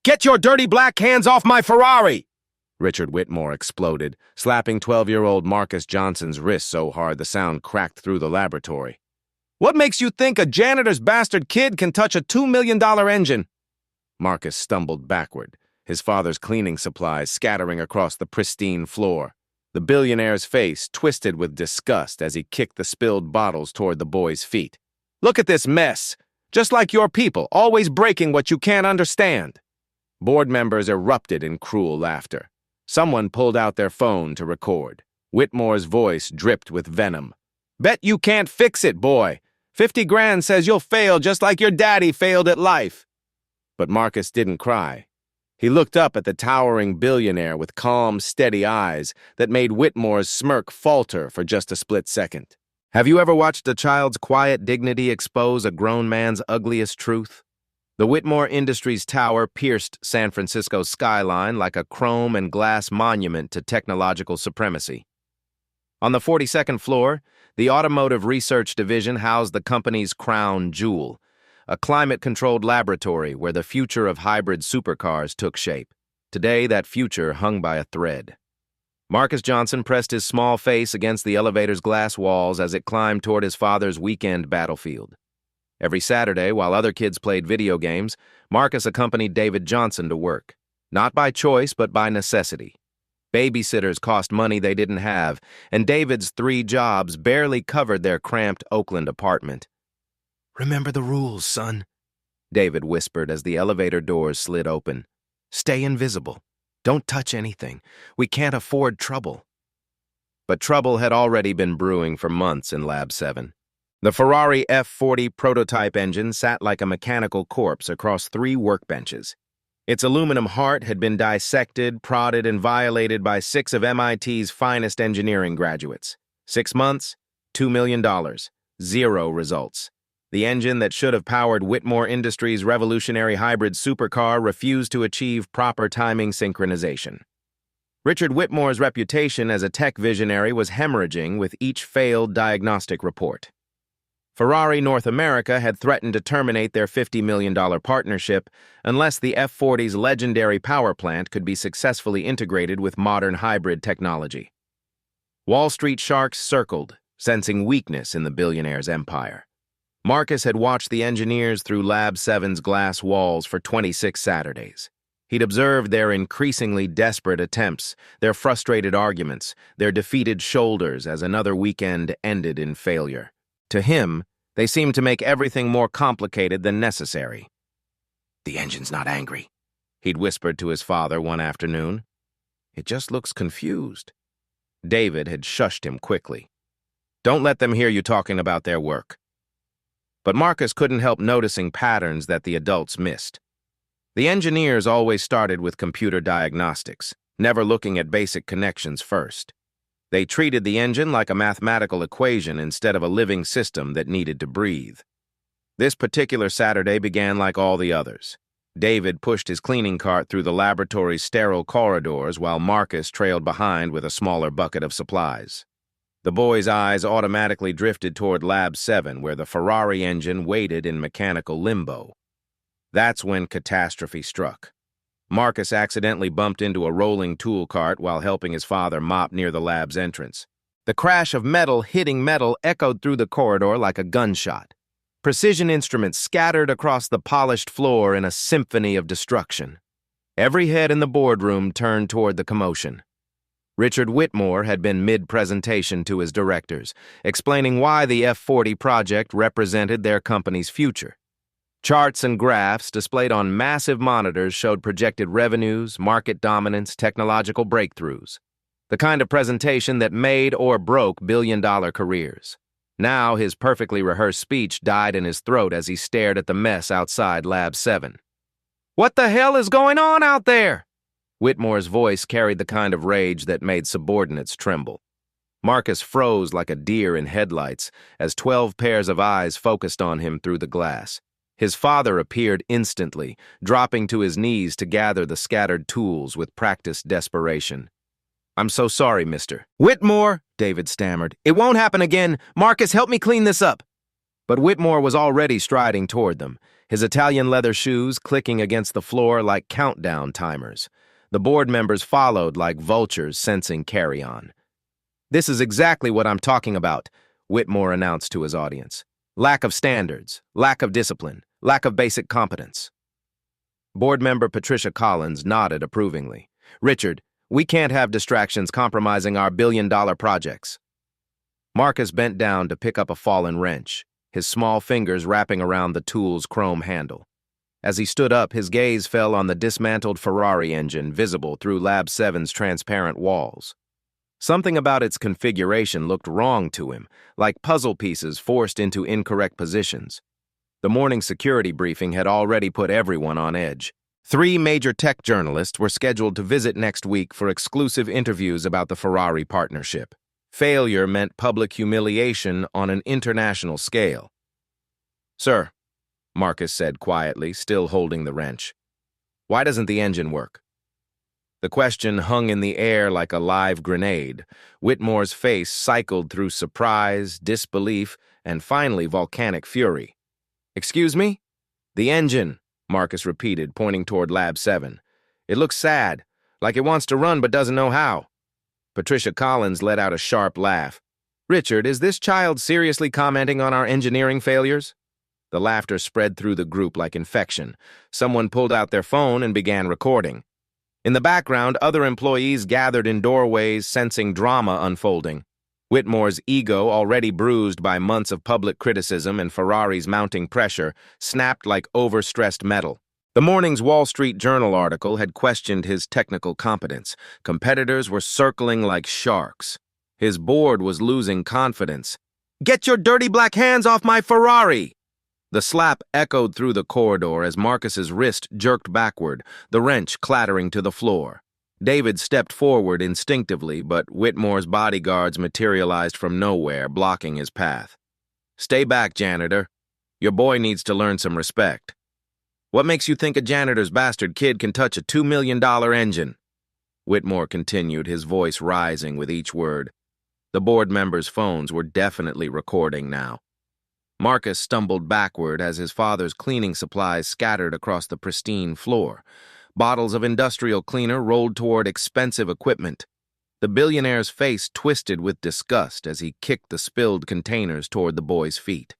Get your dirty black hands off my Ferrari! Richard Whitmore exploded, slapping 12-year-old Marcus Johnson's wrist so hard the sound cracked through the laboratory. What makes you think a janitor's bastard kid can touch a $2 million engine? Marcus stumbled backward, his father's cleaning supplies scattering across the pristine floor. The billionaire's face twisted with disgust as he kicked the spilled bottles toward the boy's feet. Look at this mess! Just like your people, always breaking what you can't understand. Board members erupted in cruel laughter. Someone pulled out their phone to record. Whitmore's voice dripped with venom. Bet you can't fix it, boy. 50 grand says you'll fail just like your daddy failed at life. But Marcus didn't cry. He looked up at the towering billionaire with calm, steady eyes that made Whitmore's smirk falter for just a split second. Have you ever watched a child's quiet dignity expose a grown man's ugliest truth? The Whitmore Industries Tower pierced San Francisco's skyline like a chrome and glass monument to technological supremacy. On the 42nd floor, the Automotive Research Division housed the company's crown jewel, a climate-controlled laboratory where the future of hybrid supercars took shape. Today, that future hung by a thread. Marcus Johnson pressed his small face against the elevator's glass walls as it climbed toward his father's weekend battlefield. Every Saturday, while other kids played video games, Marcus accompanied David Johnson to work. Not by choice, but by necessity. Babysitters cost money they didn't have, and David's 3 jobs barely covered their cramped Oakland apartment. "Remember the rules, son," David whispered as the elevator doors slid open. "Stay invisible. Don't touch anything. We can't afford trouble." But trouble had already been brewing for months in Lab 7. The Ferrari F40 prototype engine sat like a mechanical corpse across 3 workbenches. Its aluminum heart had been dissected, prodded, and violated by 6 of MIT's finest engineering graduates. 6 months, $2 million, 0 results. The engine that should have powered Whitmore Industries' revolutionary hybrid supercar refused to achieve proper timing synchronization. Richard Whitmore's reputation as a tech visionary was hemorrhaging with each failed diagnostic report. Ferrari North America had threatened to terminate their $50 million partnership unless the F40's legendary power plant could be successfully integrated with modern hybrid technology. Wall Street sharks circled, sensing weakness in the billionaire's empire. Marcus had watched the engineers through Lab 7's glass walls for 26 Saturdays. He'd observed their increasingly desperate attempts, their frustrated arguments, their defeated shoulders as another weekend ended in failure. To him, they seemed to make everything more complicated than necessary. "The engine's not angry," he'd whispered to his father one afternoon. "It just looks confused." David had shushed him quickly. "Don't let them hear you talking about their work." But Marcus couldn't help noticing patterns that the adults missed. The engineers always started with computer diagnostics, never looking at basic connections first. They treated the engine like a mathematical equation instead of a living system that needed to breathe. This particular Saturday began like all the others. David pushed his cleaning cart through the laboratory's sterile corridors while Marcus trailed behind with a smaller bucket of supplies. The boy's eyes automatically drifted toward Lab 7, where the Ferrari engine waited in mechanical limbo. That's when catastrophe struck. Marcus accidentally bumped into a rolling tool cart while helping his father mop near the lab's entrance. The crash of metal hitting metal echoed through the corridor like a gunshot. Precision instruments scattered across the polished floor in a symphony of destruction. Every head in the boardroom turned toward the commotion. Richard Whitmore had been mid-presentation to his directors, explaining why the F40 project represented their company's future. Charts and graphs displayed on massive monitors showed projected revenues, market dominance, technological breakthroughs. The kind of presentation that made or broke billion-dollar careers. Now his perfectly rehearsed speech died in his throat as he stared at the mess outside Lab 7. "What the hell is going on out there?" Whitmore's voice carried the kind of rage that made subordinates tremble. Marcus froze like a deer in headlights as 12 pairs of eyes focused on him through the glass. His father appeared instantly, dropping to his knees to gather the scattered tools with practiced desperation. "I'm so sorry, mister." "Whitmore," David stammered. "It won't happen again. Marcus, help me clean this up." But Whitmore was already striding toward them, his Italian leather shoes clicking against the floor like countdown timers. The board members followed like vultures sensing carry-on. "This is exactly what I'm talking about," Whitmore announced to his audience. "Lack of standards, lack of discipline, lack of basic competence." Board member Patricia Collins nodded approvingly. "Richard, we can't have distractions compromising our billion-dollar projects." Marcus bent down to pick up a fallen wrench, his small fingers wrapping around the tool's chrome handle. As he stood up, his gaze fell on the dismantled Ferrari engine visible through Lab 7's transparent walls. Something about its configuration looked wrong to him, like puzzle pieces forced into incorrect positions. The morning security briefing had already put everyone on edge. 3 major tech journalists were scheduled to visit next week for exclusive interviews about the Ferrari partnership. Failure meant public humiliation on an international scale. "Sir," Marcus said quietly, still holding the wrench, "why doesn't the engine work?" The question hung in the air like a live grenade. Whitmore's face cycled through surprise, disbelief, and finally volcanic fury. "Excuse me?" "The engine," Marcus repeated, pointing toward Lab 7. "It looks sad, like it wants to run but doesn't know how." Patricia Collins let out a sharp laugh. "Richard, is this child seriously commenting on our engineering failures?" The laughter spread through the group like infection. Someone pulled out their phone and began recording. In the background, other employees gathered in doorways, sensing drama unfolding. Whitmore's ego, already bruised by months of public criticism and Ferrari's mounting pressure, snapped like overstressed metal. The morning's Wall Street Journal article had questioned his technical competence. Competitors were circling like sharks. His board was losing confidence. "Get your dirty black hands off my Ferrari!" The slap echoed through the corridor as Marcus's wrist jerked backward, the wrench clattering to the floor. David stepped forward instinctively, but Whitmore's bodyguards materialized from nowhere, blocking his path. "Stay back, janitor. Your boy needs to learn some respect." "What makes you think a janitor's bastard kid can touch a $2 million engine?" Whitmore continued, his voice rising with each word. The board members' phones were definitely recording now. Marcus stumbled backward as his father's cleaning supplies scattered across the pristine floor. Bottles of industrial cleaner rolled toward expensive equipment. The billionaire's face twisted with disgust as he kicked the spilled containers toward the boy's feet.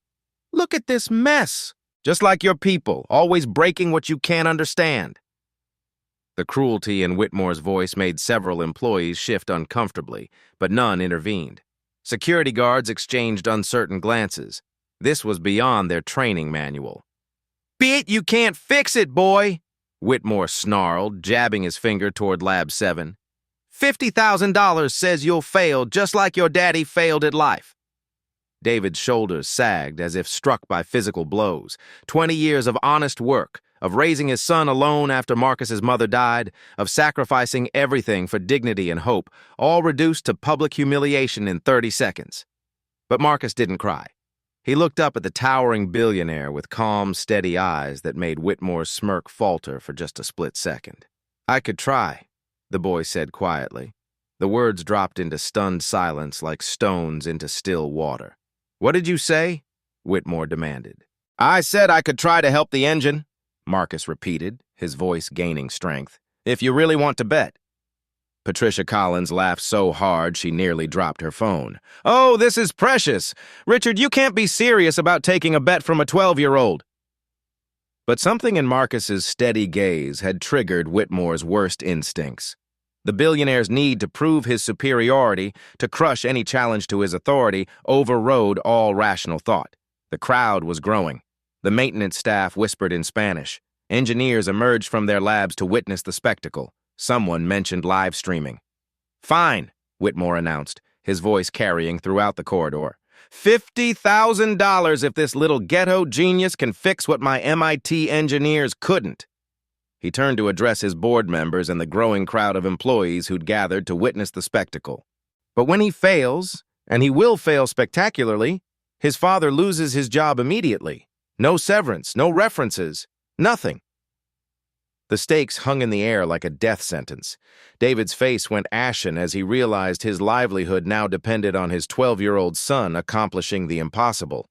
"Look at this mess! Just like your people, always breaking what you can't understand." The cruelty in Whitmore's voice made several employees shift uncomfortably, but none intervened. Security guards exchanged uncertain glances. This was beyond their training manual. "Be it you can't fix it, boy!" Whitmore snarled, jabbing his finger toward Lab 7. $50,000 says you'll fail just like your daddy failed at life." David's shoulders sagged as if struck by physical blows. 20 years of honest work, of raising his son alone after Marcus's mother died, of sacrificing everything for dignity and hope, all reduced to public humiliation in 30 seconds. But Marcus didn't cry. He looked up at the towering billionaire with calm, steady eyes that made Whitmore's smirk falter for just a split second. "I could try," the boy said quietly. The words dropped into stunned silence like stones into still water. "What did you say?" Whitmore demanded. "I said I could try to help the engine," Marcus repeated, his voice gaining strength. "If you really want to bet." Patricia Collins laughed so hard she nearly dropped her phone. "Oh, this is precious! Richard, you can't be serious about taking a bet from a 12-year-old. But something in Marcus's steady gaze had triggered Whitmore's worst instincts. The billionaire's need to prove his superiority, to crush any challenge to his authority, overrode all rational thought. The crowd was growing. The maintenance staff whispered in Spanish. Engineers emerged from their labs to witness the spectacle. Someone mentioned live streaming. "Fine," Whitmore announced, his voice carrying throughout the corridor. $50,000 if this little ghetto genius can fix what my MIT engineers couldn't." He turned to address his board members and the growing crowd of employees who'd gathered to witness the spectacle. "But when he fails, and he will fail spectacularly, his father loses his job immediately. No severance, no references, nothing." The stakes hung in the air like a death sentence. David's face went ashen as he realized his livelihood now depended on his 12-year-old son accomplishing the impossible.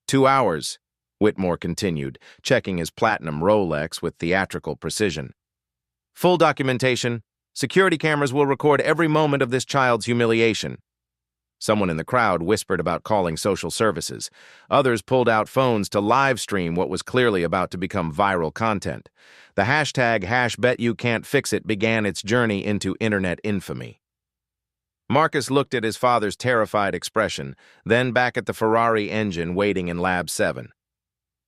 2 hours, Whitmore continued, checking his platinum Rolex with theatrical precision. Full documentation. Security cameras will record every moment of this child's humiliation. Someone in the crowd whispered about calling social services. Others pulled out phones to live stream what was clearly about to become viral content. The hashtag #BetYouCan'tFixIt began its journey into internet infamy. Marcus looked at his father's terrified expression, then back at the Ferrari engine waiting in Lab 7.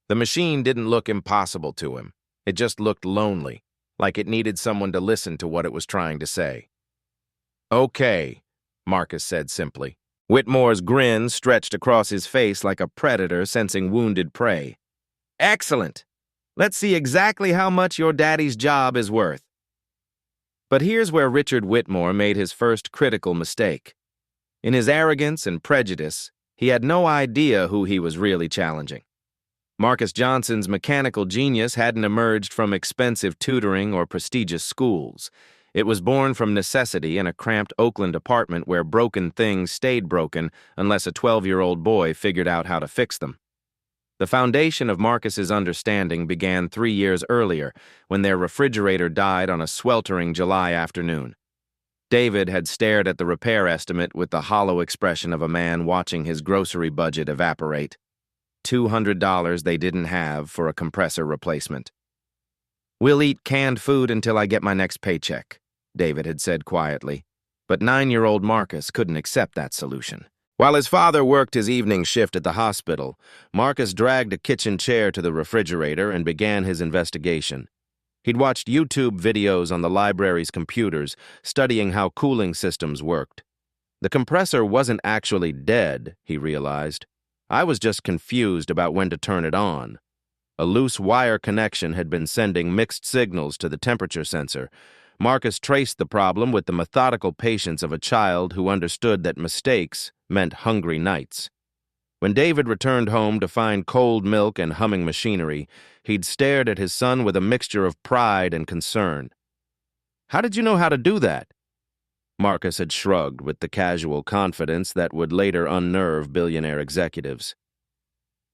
The machine didn't look impossible to him. It just looked lonely, like it needed someone to listen to what it was trying to say. "Okay," Marcus said simply. Whitmore's grin stretched across his face like a predator sensing wounded prey. "Excellent! Let's see exactly how much your daddy's job is worth." But here's where Richard Whitmore made his first critical mistake. In his arrogance and prejudice, he had no idea who he was really challenging. Marcus Johnson's mechanical genius hadn't emerged from expensive tutoring or prestigious schools. It was born from necessity in a cramped Oakland apartment where broken things stayed broken unless a 12-year-old boy figured out how to fix them. The foundation of Marcus's understanding began 3 years earlier when their refrigerator died on a sweltering July afternoon. David had stared at the repair estimate with the hollow expression of a man watching his grocery budget evaporate. $200 they didn't have for a compressor replacement. "We'll eat canned food until I get my next paycheck," David had said quietly. But 9-year-old Marcus couldn't accept that solution. While his father worked his evening shift at the hospital, Marcus dragged a kitchen chair to the refrigerator and began his investigation. He'd watched YouTube videos on the library's computers, studying how cooling systems worked. The compressor wasn't actually dead, he realized. I was just confused about when to turn it on. A loose wire connection had been sending mixed signals to the temperature sensor. Marcus traced the problem with the methodical patience of a child who understood that mistakes meant hungry nights. When David returned home to find cold milk and humming machinery, he'd stared at his son with a mixture of pride and concern. "How did you know how to do that?" Marcus had shrugged with the casual confidence that would later unnerve billionaire executives.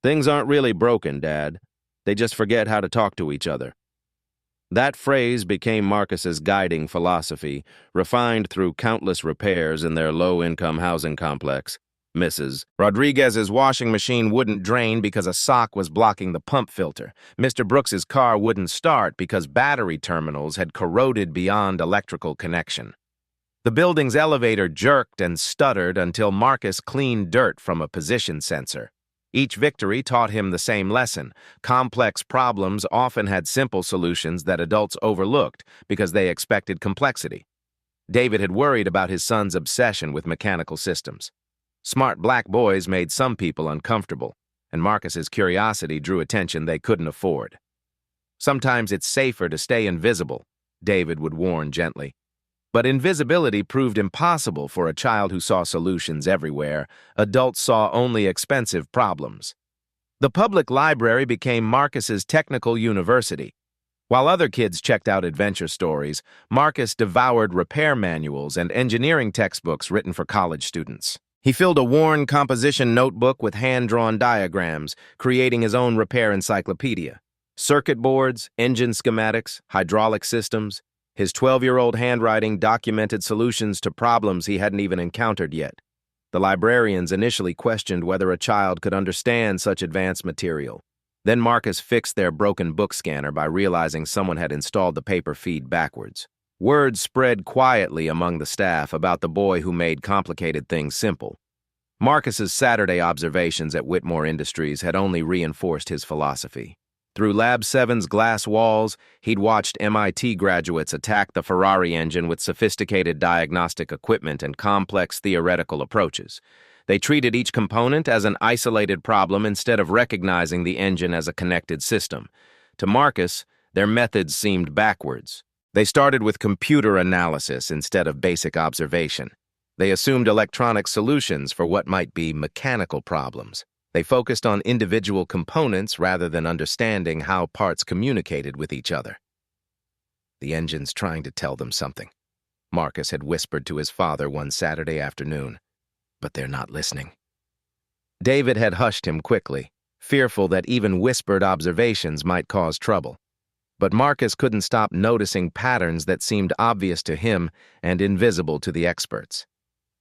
"Things aren't really broken, Dad. They just forget how to talk to each other." That phrase became Marcus's guiding philosophy, refined through countless repairs in their low-income housing complex. Mrs. Rodriguez's washing machine wouldn't drain because a sock was blocking the pump filter. Mr. Brooks's car wouldn't start because battery terminals had corroded beyond electrical connection. The building's elevator jerked and stuttered until Marcus cleaned dirt from a position sensor. Each victory taught him the same lesson. Complex problems often had simple solutions that adults overlooked because they expected complexity. David had worried about his son's obsession with mechanical systems. Smart black boys made some people uncomfortable, and Marcus's curiosity drew attention they couldn't afford. "Sometimes it's safer to stay invisible," David would warn gently. But invisibility proved impossible for a child who saw solutions everywhere. Adults saw only expensive problems. The public library became Marcus's technical university. While other kids checked out adventure stories, Marcus devoured repair manuals and engineering textbooks written for college students. He filled a worn composition notebook with hand-drawn diagrams, creating his own repair encyclopedia. Circuit boards, engine schematics, hydraulic systems. His 12-year-old handwriting documented solutions to problems he hadn't even encountered yet. The librarians initially questioned whether a child could understand such advanced material. Then Marcus fixed their broken book scanner by realizing someone had installed the paper feed backwards. Word spread quietly among the staff about the boy who made complicated things simple. Marcus's Saturday observations at Whitmore Industries had only reinforced his philosophy. Through Lab 7's glass walls, he'd watched MIT graduates attack the Ferrari engine with sophisticated diagnostic equipment and complex theoretical approaches. They treated each component as an isolated problem instead of recognizing the engine as a connected system. To Marcus, their methods seemed backwards. They started with computer analysis instead of basic observation. They assumed electronic solutions for what might be mechanical problems. They focused on individual components rather than understanding how parts communicated with each other. "The engine's trying to tell them something," Marcus had whispered to his father one Saturday afternoon. "But they're not listening." David had hushed him quickly. fearful that even whispered observations might cause trouble. But Marcus couldn't stop noticing patterns that seemed obvious to him and invisible to the experts.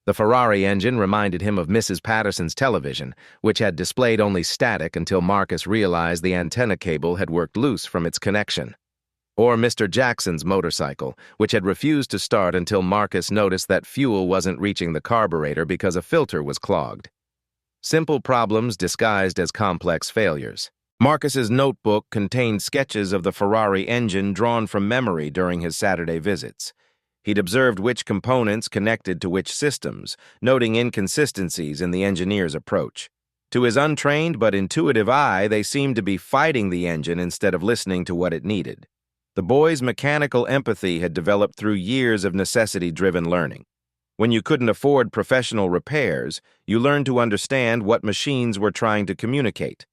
The Ferrari engine reminded him of Mrs. Patterson's television, which had displayed only static until Marcus realized the antenna cable had worked loose from its connection. Or Mr. Jackson's motorcycle, which had refused to start until Marcus noticed that fuel wasn't reaching the carburetor because a filter was clogged. Simple problems disguised as complex failures. Marcus's notebook contained sketches of the Ferrari engine drawn from memory during his Saturday visits. He'd observed which components connected to which systems, noting inconsistencies in the engineer's approach. To his untrained but intuitive eye, they seemed to be fighting the engine instead of listening to what it needed. The boy's mechanical empathy had developed through years of necessity-driven learning. When you couldn't afford professional repairs, you learned to understand what machines were trying to communicate.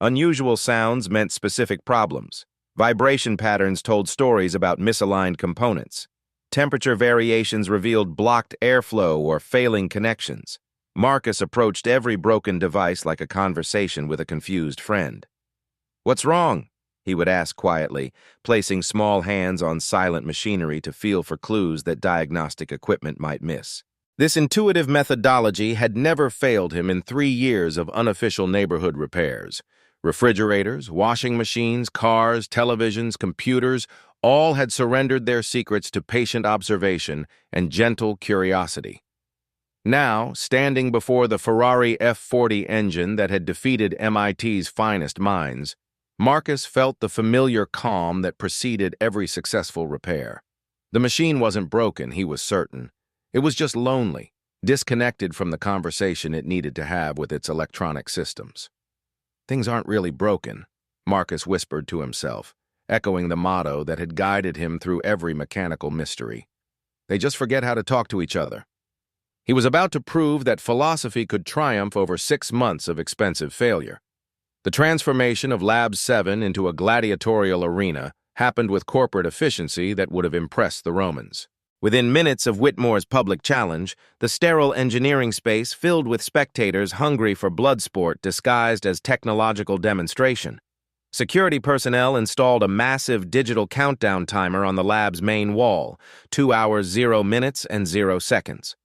Unusual sounds meant specific problems. Vibration patterns told stories about misaligned components. Temperature variations revealed blocked airflow or failing connections. Marcus approached every broken device like a conversation with a confused friend. "What's wrong?" he would ask quietly, placing small hands on silent machinery to feel for clues that diagnostic equipment might miss. This intuitive methodology had never failed him in 3 years of unofficial neighborhood repairs. Refrigerators, washing machines, cars, televisions, computers, all had surrendered their secrets to patient observation and gentle curiosity. Now, standing before the Ferrari F40 engine that had defeated MIT's finest minds, Marcus felt the familiar calm that preceded every successful repair. The machine wasn't broken, he was certain. It was just lonely, disconnected from the conversation it needed to have with its electronic systems. "Things aren't really broken," Marcus whispered to himself, echoing the motto that had guided him through every mechanical mystery. "They just forget how to talk to each other." He was about to prove that philosophy could triumph over 6 months of expensive failure. The transformation of Lab 7 into a gladiatorial arena happened with corporate efficiency that would have impressed the Romans. Within minutes of Whitmore's public challenge, the sterile engineering space filled with spectators hungry for blood sport disguised as technological demonstration. Security personnel installed a massive digital countdown timer on the lab's main wall, 2 hours, 0 minutes, and 0 seconds.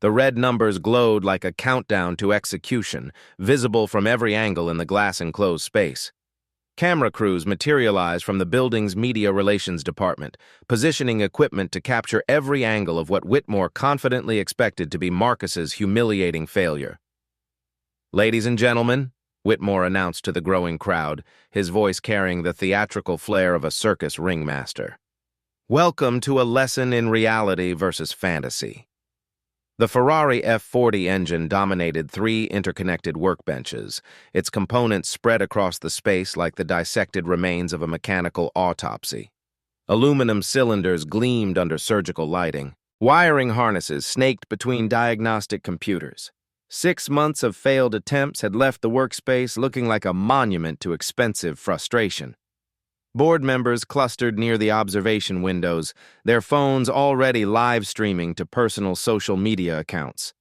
The red numbers glowed like a countdown to execution, visible from every angle in the glass-enclosed space. Camera crews materialized from the building's media relations department, positioning equipment to capture every angle of what Whitmore confidently expected to be Marcus's humiliating failure. "Ladies and gentlemen," Whitmore announced to the growing crowd, his voice carrying the theatrical flair of a circus ringmaster. "Welcome to a lesson in reality versus fantasy." The Ferrari F40 engine dominated 3 interconnected workbenches, its components spread across the space like the dissected remains of a mechanical autopsy. Aluminum cylinders gleamed under surgical lighting. Wiring harnesses snaked between diagnostic computers. 6 months of failed attempts had left the workspace looking like a monument to expensive frustration. Board members clustered near the observation windows, their phones already live-streaming to personal social media accounts.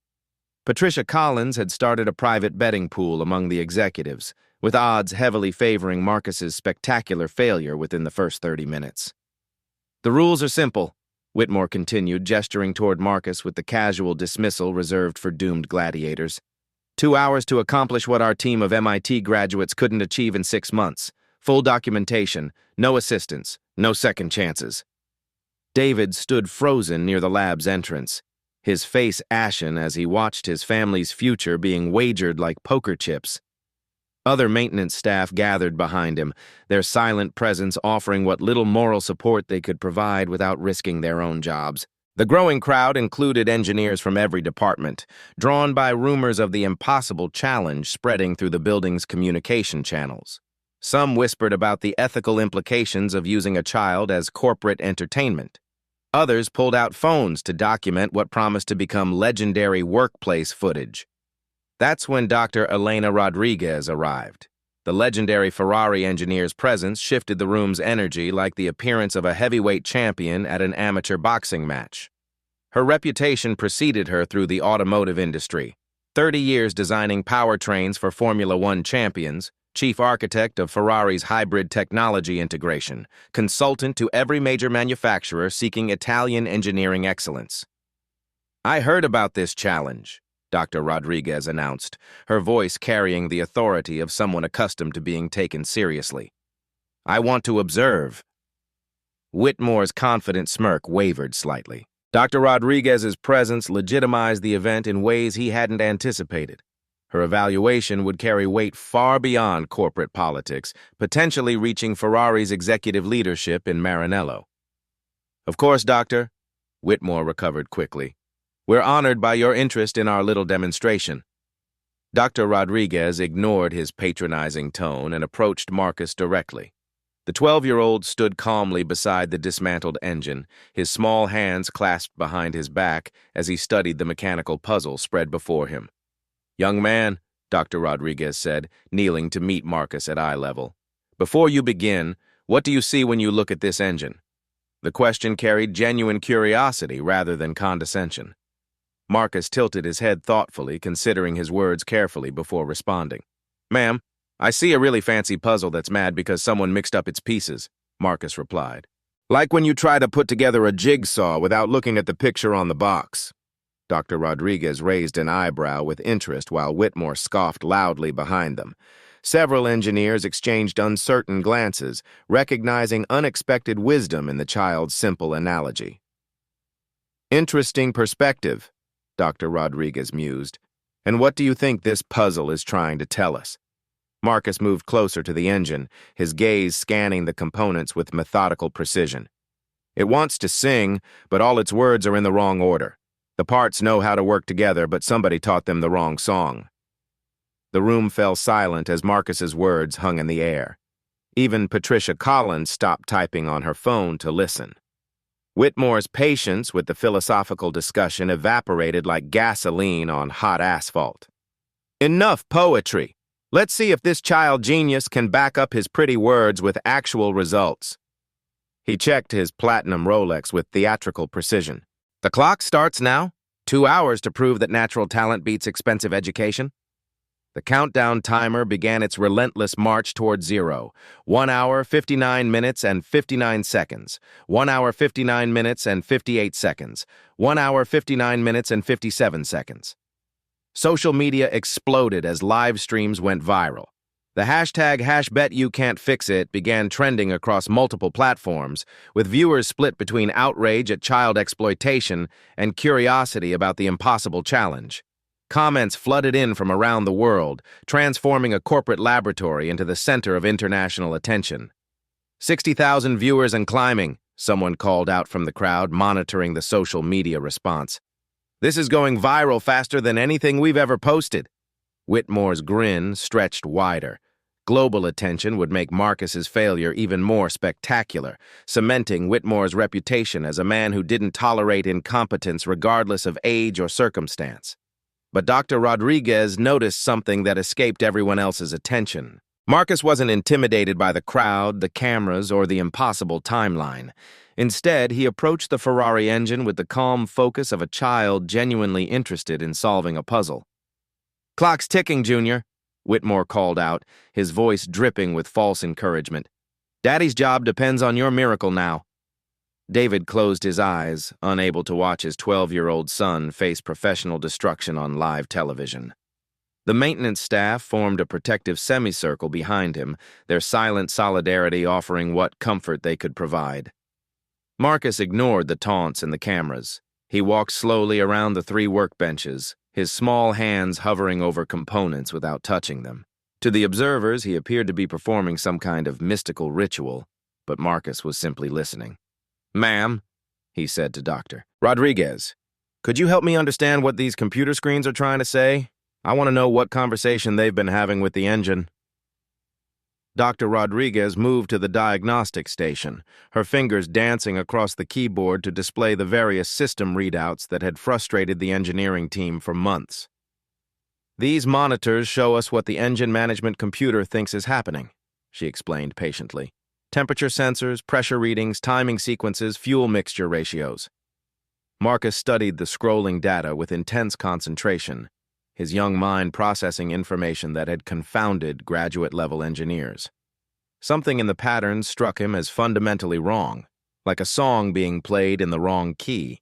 Patricia Collins had started a private betting pool among the executives, with odds heavily favoring Marcus's spectacular failure within the first 30 minutes. "The rules are simple," Whitmore continued, gesturing toward Marcus with the casual dismissal reserved for doomed gladiators. 2 hours to accomplish what our team of MIT graduates couldn't achieve in 6 months. Full documentation, no assistance, no second chances. David stood frozen near the lab's entrance, his face ashen as he watched his family's future being wagered like poker chips. Other maintenance staff gathered behind him, their silent presence offering what little moral support they could provide without risking their own jobs. The growing crowd included engineers from every department, drawn by rumors of the impossible challenge spreading through the building's communication channels. Some whispered about the ethical implications of using a child as corporate entertainment. Others pulled out phones to document what promised to become legendary workplace footage. That's when Dr. Elena Rodriguez arrived. The legendary Ferrari engineer's presence shifted the room's energy like the appearance of a heavyweight champion at an amateur boxing match. Her reputation preceded her through the automotive industry. 30 years designing powertrains for Formula One champions, chief architect of Ferrari's hybrid technology integration, consultant to every major manufacturer seeking Italian engineering excellence. I heard about this challenge, Dr. Rodriguez announced, her voice carrying the authority of someone accustomed to being taken seriously. I want to observe. Whitmore's confident smirk wavered slightly. Dr. Rodriguez's presence legitimized the event in ways he hadn't anticipated. Her evaluation would carry weight far beyond corporate politics, potentially reaching Ferrari's executive leadership in Maranello. Of course, Doctor, Whitmore recovered quickly. We're honored by your interest in our little demonstration. Dr. Rodriguez ignored his patronizing tone and approached Marcus directly. The 12-year-old stood calmly beside the dismantled engine, his small hands clasped behind his back as he studied the mechanical puzzle spread before him. Young man, Dr. Rodriguez said, kneeling to meet Marcus at eye level. Before you begin, what do you see when you look at this engine? The question carried genuine curiosity rather than condescension. Marcus tilted his head thoughtfully, considering his words carefully before responding. Ma'am, I see a really fancy puzzle that's mad because someone mixed up its pieces, Marcus replied. Like when you try to put together a jigsaw without looking at the picture on the box. Dr. Rodriguez raised an eyebrow with interest while Whitmore scoffed loudly behind them. Several engineers exchanged uncertain glances, recognizing unexpected wisdom in the child's simple analogy. Interesting perspective, Dr. Rodriguez mused. And what do you think this puzzle is trying to tell us? Marcus moved closer to the engine, his gaze scanning the components with methodical precision. It wants to sing, but all its words are in the wrong order. The parts know how to work together, but somebody taught them the wrong song. The room fell silent as Marcus's words hung in the air. Even Patricia Collins stopped typing on her phone to listen. Whitmore's patience with the philosophical discussion evaporated like gasoline on hot asphalt. Enough poetry! Let's see if this child genius can back up his pretty words with actual results. He checked his platinum Rolex with theatrical precision. The clock starts now. 2 hours to prove that natural talent beats expensive education. The countdown timer began its relentless march toward zero. 1 hour, 59 minutes, and 59 seconds. 1 hour, 59 minutes, and 58 seconds. 1 hour, 59 minutes, and 57 seconds. Social media exploded as live streams went viral. The hashtag #HashBetYouCan'tFixIt began trending across multiple platforms, with viewers split between outrage at child exploitation and curiosity about the impossible challenge. Comments flooded in from around the world, transforming a corporate laboratory into the center of international attention. 60,000 viewers and climbing, someone called out from the crowd, monitoring the social media response. This is going viral faster than anything we've ever posted. Whitmore's grin stretched wider. Global attention would make Marcus's failure even more spectacular, cementing Whitmore's reputation as a man who didn't tolerate incompetence regardless of age or circumstance. But Dr. Rodriguez noticed something that escaped everyone else's attention. Marcus wasn't intimidated by the crowd, the cameras, or the impossible timeline. Instead, he approached the Ferrari engine with the calm focus of a child genuinely interested in solving a puzzle. Clock's ticking, Junior, Whitmore called out, his voice dripping with false encouragement. Daddy's job depends on your miracle now. David closed his eyes, unable to watch his 12-year-old son face professional destruction on live television. The maintenance staff formed a protective semicircle behind him, their silent solidarity offering what comfort they could provide. Marcus ignored the taunts and the cameras. He walked slowly around the 3 workbenches, his small hands hovering over components without touching them. To the observers, he appeared to be performing some kind of mystical ritual, but Marcus was simply listening. Ma'am, he said to Dr. Rodriguez, could you help me understand what these computer screens are trying to say? I want to know what conversation they've been having with the engine. Dr. Rodriguez moved to the diagnostic station, her fingers dancing across the keyboard to display the various system readouts that had frustrated the engineering team for months. These monitors show us what the engine management computer thinks is happening, she explained patiently. Temperature sensors, pressure readings, timing sequences, fuel mixture ratios. Marcus studied the scrolling data with intense concentration. his young mind processing information that had confounded graduate-level engineers. Something in the patterns struck him as fundamentally wrong, like a song being played in the wrong key.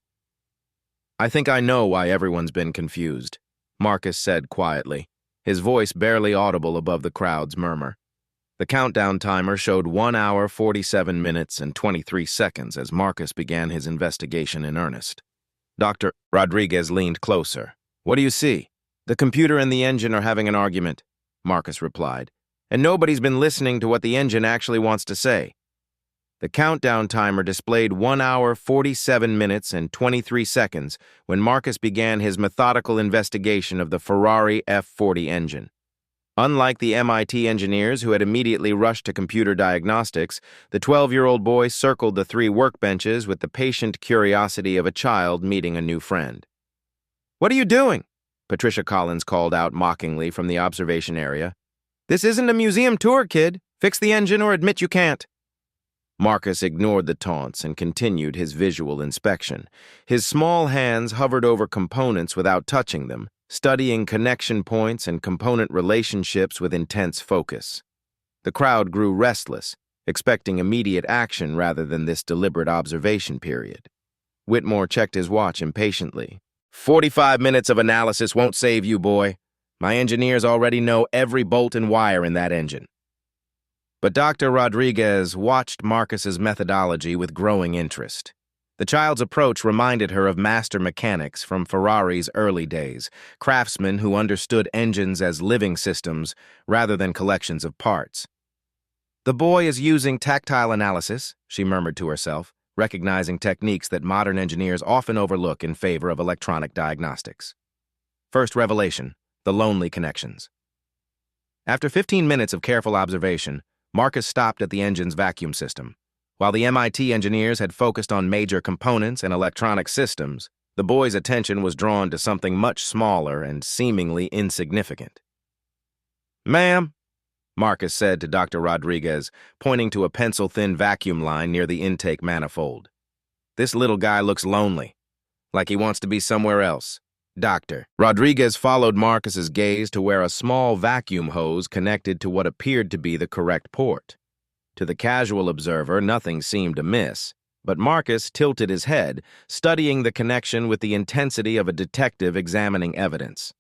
"I think I know why everyone's been confused," Marcus said quietly, his voice barely audible above the crowd's murmur. The countdown timer showed 1 hour, 47 minutes, and 23 seconds as Marcus began his investigation in earnest. Dr. Rodriguez leaned closer. "What do you see?" "The computer and the engine are having an argument," Marcus replied, "and nobody's been listening to what the engine actually wants to say." The countdown timer displayed 1 hour, 47 minutes, and 23 seconds when Marcus began his methodical investigation of the Ferrari F40 engine. Unlike the MIT engineers who had immediately rushed to computer diagnostics, the 12-year-old boy circled the 3 workbenches with the patient curiosity of a child meeting a new friend. "What are you doing?" Patricia Collins called out mockingly from the observation area. "This isn't a museum tour, kid. Fix the engine or admit you can't." Marcus ignored the taunts and continued his visual inspection. His small hands hovered over components without touching them, studying connection points and component relationships with intense focus. The crowd grew restless, expecting immediate action rather than this deliberate observation period. Whitmore checked his watch impatiently. 45 minutes of analysis won't save you, boy. My engineers already know every bolt and wire in that engine." But Dr. Rodriguez watched Marcus's methodology with growing interest. The child's approach reminded her of master mechanics from Ferrari's early days, craftsmen who understood engines as living systems rather than collections of parts. "The boy is using tactile analysis," she murmured to herself, recognizing techniques that modern engineers often overlook in favor of electronic diagnostics. First revelation: the lonely connections. After 15 minutes of careful observation, Marcus stopped at the engine's vacuum system. While the MIT engineers had focused on major components and electronic systems, the boy's attention was drawn to something much smaller and seemingly insignificant. "Ma'am," Marcus said to Dr. Rodriguez, pointing to a pencil-thin vacuum line near the intake manifold. "This little guy looks lonely, like he wants to be somewhere else." "Doctor." Rodriguez followed Marcus's gaze to where a small vacuum hose connected to what appeared to be the correct port. To the casual observer, nothing seemed amiss, but Marcus tilted his head, studying the connection with the intensity of a detective examining evidence.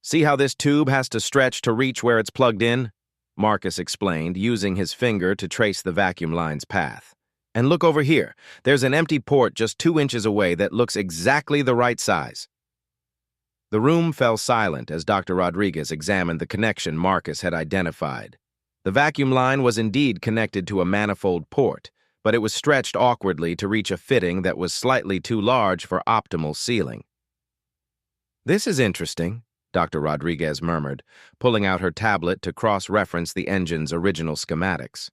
"See how this tube has to stretch to reach where it's plugged in?" Marcus explained, using his finger to trace the vacuum line's path. "And look over here. There's an empty port just 2 inches away that looks exactly the right size." The room fell silent as Dr. Rodriguez examined the connection Marcus had identified. The vacuum line was indeed connected to a manifold port, but it was stretched awkwardly to reach a fitting that was slightly too large for optimal sealing. "This is interesting," Dr. Rodriguez murmured, pulling out her tablet to cross-reference the engine's original schematics.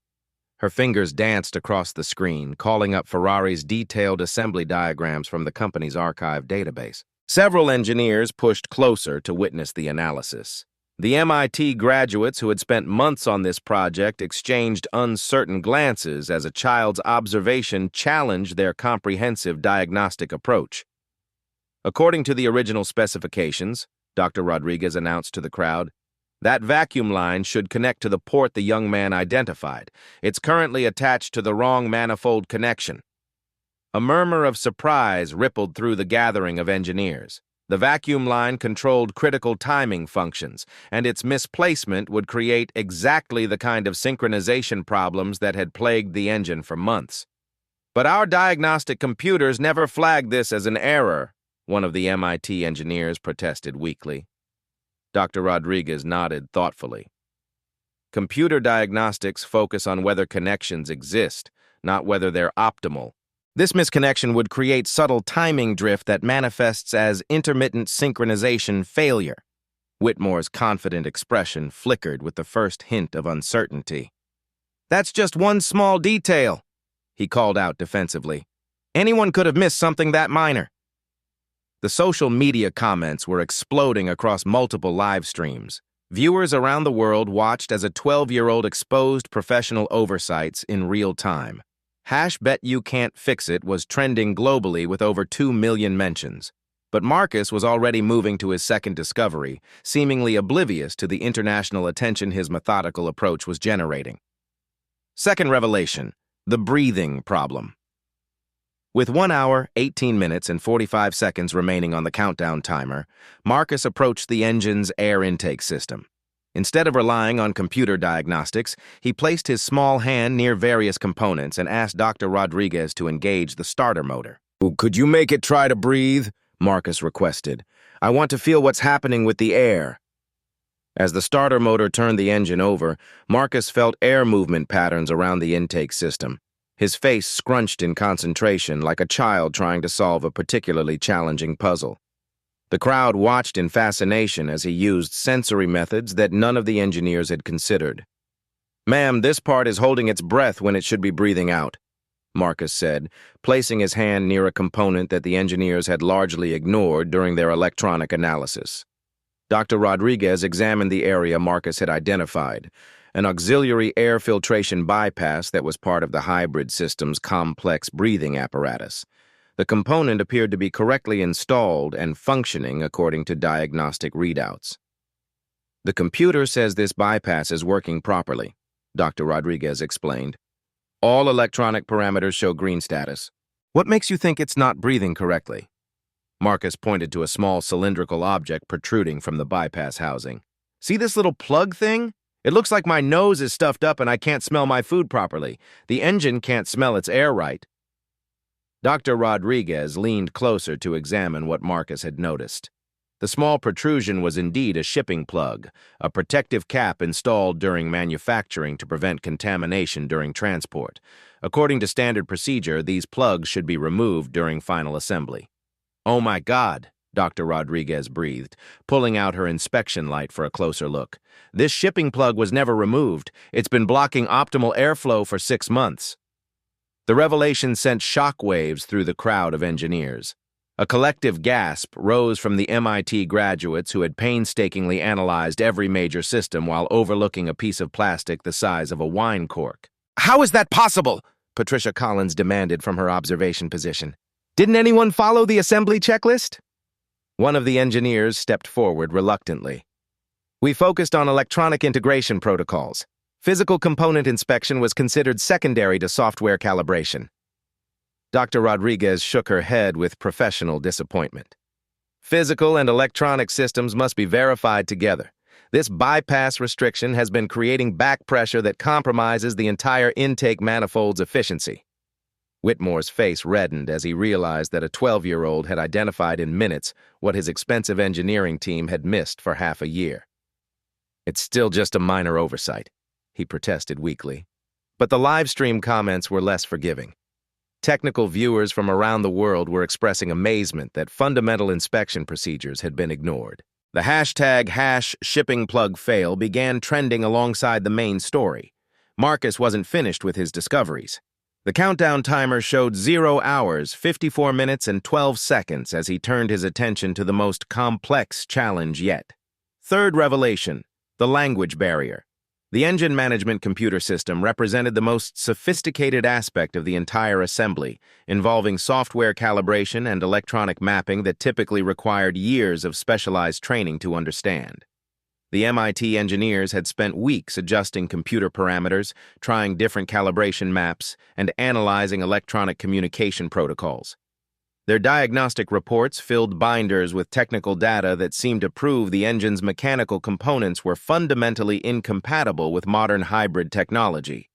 Her fingers danced across the screen, calling up Ferrari's detailed assembly diagrams from the company's archive database. Several engineers pushed closer to witness the analysis. The MIT graduates who had spent months on this project exchanged uncertain glances as a child's observation challenged their comprehensive diagnostic approach. "According to the original specifications," Dr. Rodriguez announced to the crowd, "that vacuum line should connect to the port the young man identified. It's currently attached to the wrong manifold connection." A murmur of surprise rippled through the gathering of engineers. The vacuum line controlled critical timing functions, and its misplacement would create exactly the kind of synchronization problems that had plagued the engine for months. "But our diagnostic computers never flagged this as an error," one of the MIT engineers protested weakly. Dr. Rodriguez nodded thoughtfully. "Computer diagnostics focus on whether connections exist, not whether they're optimal. This misconnection would create subtle timing drift that manifests as intermittent synchronization failure." Whitmore's confident expression flickered with the first hint of uncertainty. "That's just one small detail," he called out defensively. "Anyone could have missed something that minor." The social media comments were exploding across multiple live streams. Viewers around the world watched as a 12-year-old exposed professional oversights in real time. #BetYouCan'tFixIt was trending globally with over 2 million mentions. But Marcus was already moving to his second discovery, seemingly oblivious to the international attention his methodical approach was generating. Second revelation, the breathing problem. With 1 hour, 18 minutes, and 45 seconds remaining on the countdown timer, Marcus approached the engine's air intake system. Instead of relying on computer diagnostics, he placed his small hand near various components and asked Dr. Rodriguez to engage the starter motor. "Could you make it try to breathe?" Marcus requested. "I want to feel what's happening with the air." As the starter motor turned the engine over, Marcus felt air movement patterns around the intake system. His face scrunched in concentration like a child trying to solve a particularly challenging puzzle. The crowd watched in fascination as he used sensory methods that none of the engineers had considered. "Ma'am, this part is holding its breath when it should be breathing out," Marcus said, placing his hand near a component that the engineers had largely ignored during their electronic analysis. Dr. Rodriguez examined the area Marcus had identified, an auxiliary air filtration bypass that was part of the hybrid system's complex breathing apparatus. The component appeared to be correctly installed and functioning according to diagnostic readouts. "The computer says this bypass is working properly," Dr. Rodriguez explained. "All electronic parameters show green status. What makes you think it's not breathing correctly?" Marcus pointed to a small cylindrical object protruding from the bypass housing. "See this little plug thing? It looks like my nose is stuffed up and I can't smell my food properly. The engine can't smell its air right." Dr. Rodriguez leaned closer to examine what Marcus had noticed. The small protrusion was indeed a shipping plug, a protective cap installed during manufacturing to prevent contamination during transport. According to standard procedure, these plugs should be removed during final assembly. "Oh my God," Dr. Rodriguez breathed, pulling out her inspection light for a closer look. "This shipping plug was never removed. It's been blocking optimal airflow for 6 months." The revelation sent shockwaves through the crowd of engineers. A collective gasp rose from the MIT graduates who had painstakingly analyzed every major system while overlooking a piece of plastic the size of a wine cork. "How is that possible?" Patricia Collins demanded from her observation position. "Didn't anyone follow the assembly checklist?" One of the engineers stepped forward reluctantly. "We focused on electronic integration protocols. Physical component inspection was considered secondary to software calibration." Dr. Rodriguez shook her head with professional disappointment. "Physical and electronic systems must be verified together. This bypass restriction has been creating back pressure that compromises the entire intake manifold's efficiency." Whitmore's face reddened as he realized that a 12-year-old had identified in minutes what his expensive engineering team had missed for half a year. "It's still just a minor oversight," he protested weakly. But the live stream comments were less forgiving. Technical viewers from around the world were expressing amazement that fundamental inspection procedures had been ignored. The hashtag #ShippingPlugFail began trending alongside the main story. Marcus wasn't finished with his discoveries. The countdown timer showed 0 hours, 54 minutes, and 12 seconds as he turned his attention to the most complex challenge yet. Third revelation, the language barrier. The engine management computer system represented the most sophisticated aspect of the entire assembly, involving software calibration and electronic mapping that typically required years of specialized training to understand. The MIT engineers had spent weeks adjusting computer parameters, trying different calibration maps, and analyzing electronic communication protocols. Their diagnostic reports filled binders with technical data that seemed to prove the engine's mechanical components were fundamentally incompatible with modern hybrid technology.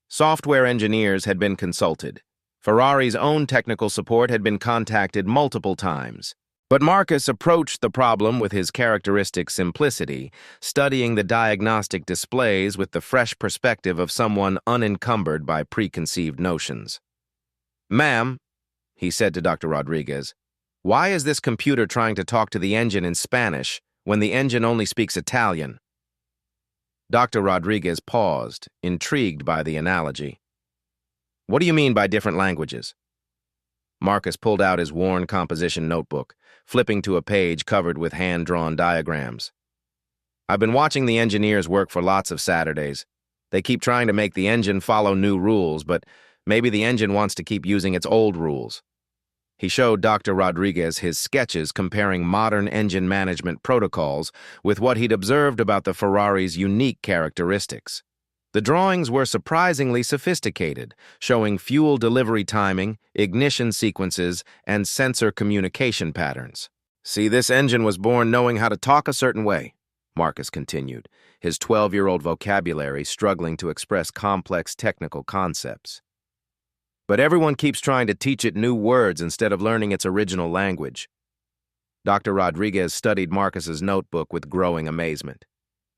Software engineers had been consulted. Ferrari's own technical support had been contacted multiple times. But Marcus approached the problem with his characteristic simplicity, studying the diagnostic displays with the fresh perspective of someone unencumbered by preconceived notions. "Ma'am," he said to Dr. Rodriguez, "why is this computer trying to talk to the engine in Spanish when the engine only speaks Italian?" Dr. Rodriguez paused, intrigued by the analogy. "What do you mean by different languages?" Marcus pulled out his worn composition notebook, flipping to a page covered with hand-drawn diagrams. "I've been watching the engineers work for lots of Saturdays. They keep trying to make the engine follow new rules, but maybe the engine wants to keep using its old rules." He showed Dr. Rodriguez his sketches comparing modern engine management protocols with what he'd observed about the Ferrari's unique characteristics. The drawings were surprisingly sophisticated, showing fuel delivery timing, ignition sequences, and sensor communication patterns. "See, this engine was born knowing how to talk a certain way," Marcus continued, his 12-year-old vocabulary struggling to express complex technical concepts. "But everyone keeps trying to teach it new words instead of learning its original language." Dr. Rodriguez studied Marcus's notebook with growing amazement.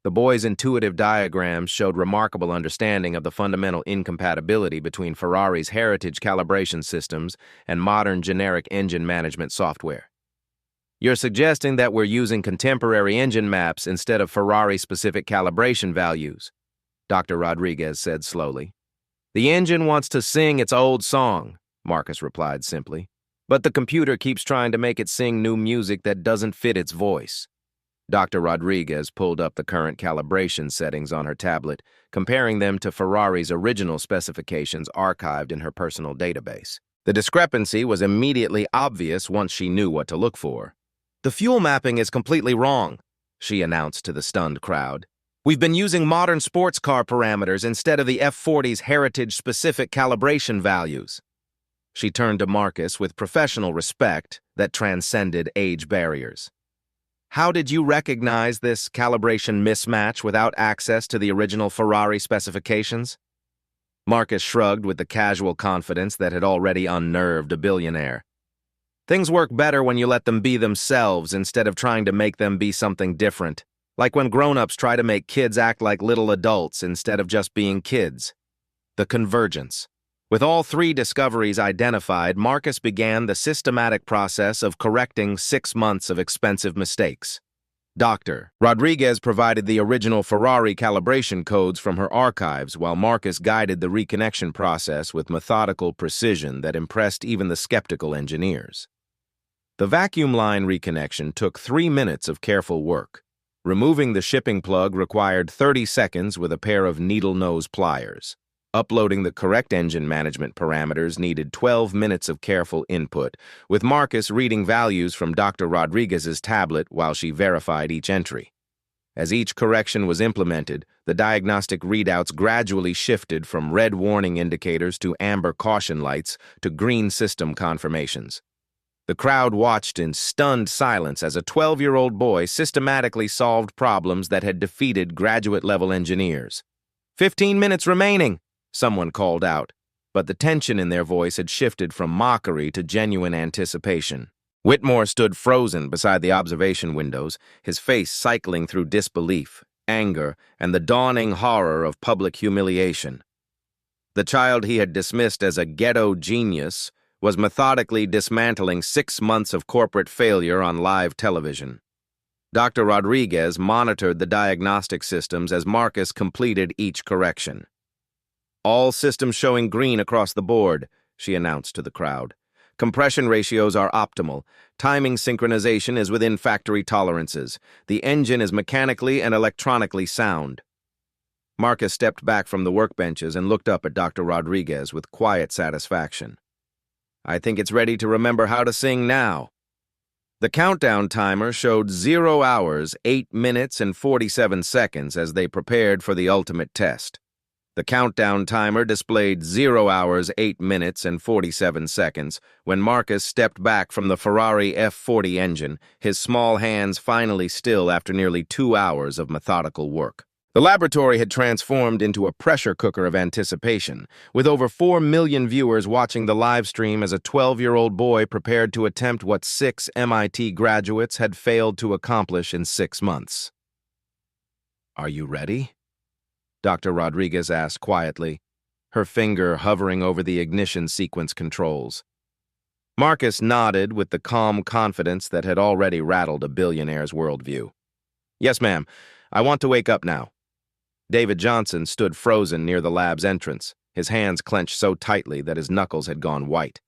The boy's intuitive diagrams showed remarkable understanding of the fundamental incompatibility between Ferrari's heritage calibration systems and modern generic engine management software. "You're suggesting that we're using contemporary engine maps instead of Ferrari-specific calibration values," Dr. Rodriguez said slowly. "The engine wants to sing its old song," Marcus replied simply, "but the computer keeps trying to make it sing new music that doesn't fit its voice." Dr. Rodriguez pulled up the current calibration settings on her tablet, comparing them to Ferrari's original specifications archived in her personal database. The discrepancy was immediately obvious once she knew what to look for. "The fuel mapping is completely wrong," she announced to the stunned crowd. "We've been using modern sports car parameters instead of the F40's heritage-specific calibration values." She turned to Marcus with professional respect that transcended age barriers. "How did you recognize this calibration mismatch without access to the original Ferrari specifications?" Marcus shrugged with the casual confidence that had already unnerved a billionaire. "Things work better when you let them be themselves instead of trying to make them be something different. Like when grown-ups try to make kids act like little adults instead of just being kids." The convergence. With all three discoveries identified, Marcus began the systematic process of correcting 6 months of expensive mistakes. Dr. Rodriguez provided the original Ferrari calibration codes from her archives, while Marcus guided the reconnection process with methodical precision that impressed even the skeptical engineers. The vacuum line reconnection took 3 minutes of careful work. Removing the shipping plug required 30 seconds with a pair of needle-nose pliers. Uploading the correct engine management parameters needed 12 minutes of careful input, with Marcus reading values from Dr. Rodriguez's tablet while she verified each entry. As each correction was implemented, the diagnostic readouts gradually shifted from red warning indicators to amber caution lights to green system confirmations. The crowd watched in stunned silence as a 12-year-old boy systematically solved problems that had defeated graduate-level engineers. 15 minutes remaining, someone called out, but the tension in their voice had shifted from mockery to genuine anticipation. Whitmore stood frozen beside the observation windows, his face cycling through disbelief, anger, and the dawning horror of public humiliation. The child he had dismissed as a ghetto genius was methodically dismantling 6 months of corporate failure on live television. Dr. Rodriguez monitored the diagnostic systems as Marcus completed each correction. "All systems showing green across the board," she announced to the crowd. "Compression ratios are optimal. Timing synchronization is within factory tolerances. The engine is mechanically and electronically sound." Marcus stepped back from the workbenches and looked up at Dr. Rodriguez with quiet satisfaction. "I think it's ready to remember how to sing now." The countdown timer showed 0 hours, 8 minutes, and 47 seconds as they prepared for the ultimate test. The countdown timer displayed 0 hours, 8 minutes, and 47 seconds when Marcus stepped back from the Ferrari F40 engine, his small hands finally still after nearly 2 hours of methodical work. The laboratory had transformed into a pressure cooker of anticipation, with over 4 million viewers watching the live stream as a 12-year-old boy prepared to attempt what 6 MIT graduates had failed to accomplish in 6 months. "Are you ready?" Dr. Rodriguez asked quietly, her finger hovering over the ignition sequence controls. Marcus nodded with the calm confidence that had already rattled a billionaire's worldview. "Yes, ma'am. I want to wake up now." David Johnson stood frozen near the lab's entrance, his hands clenched so tightly that his knuckles had gone white.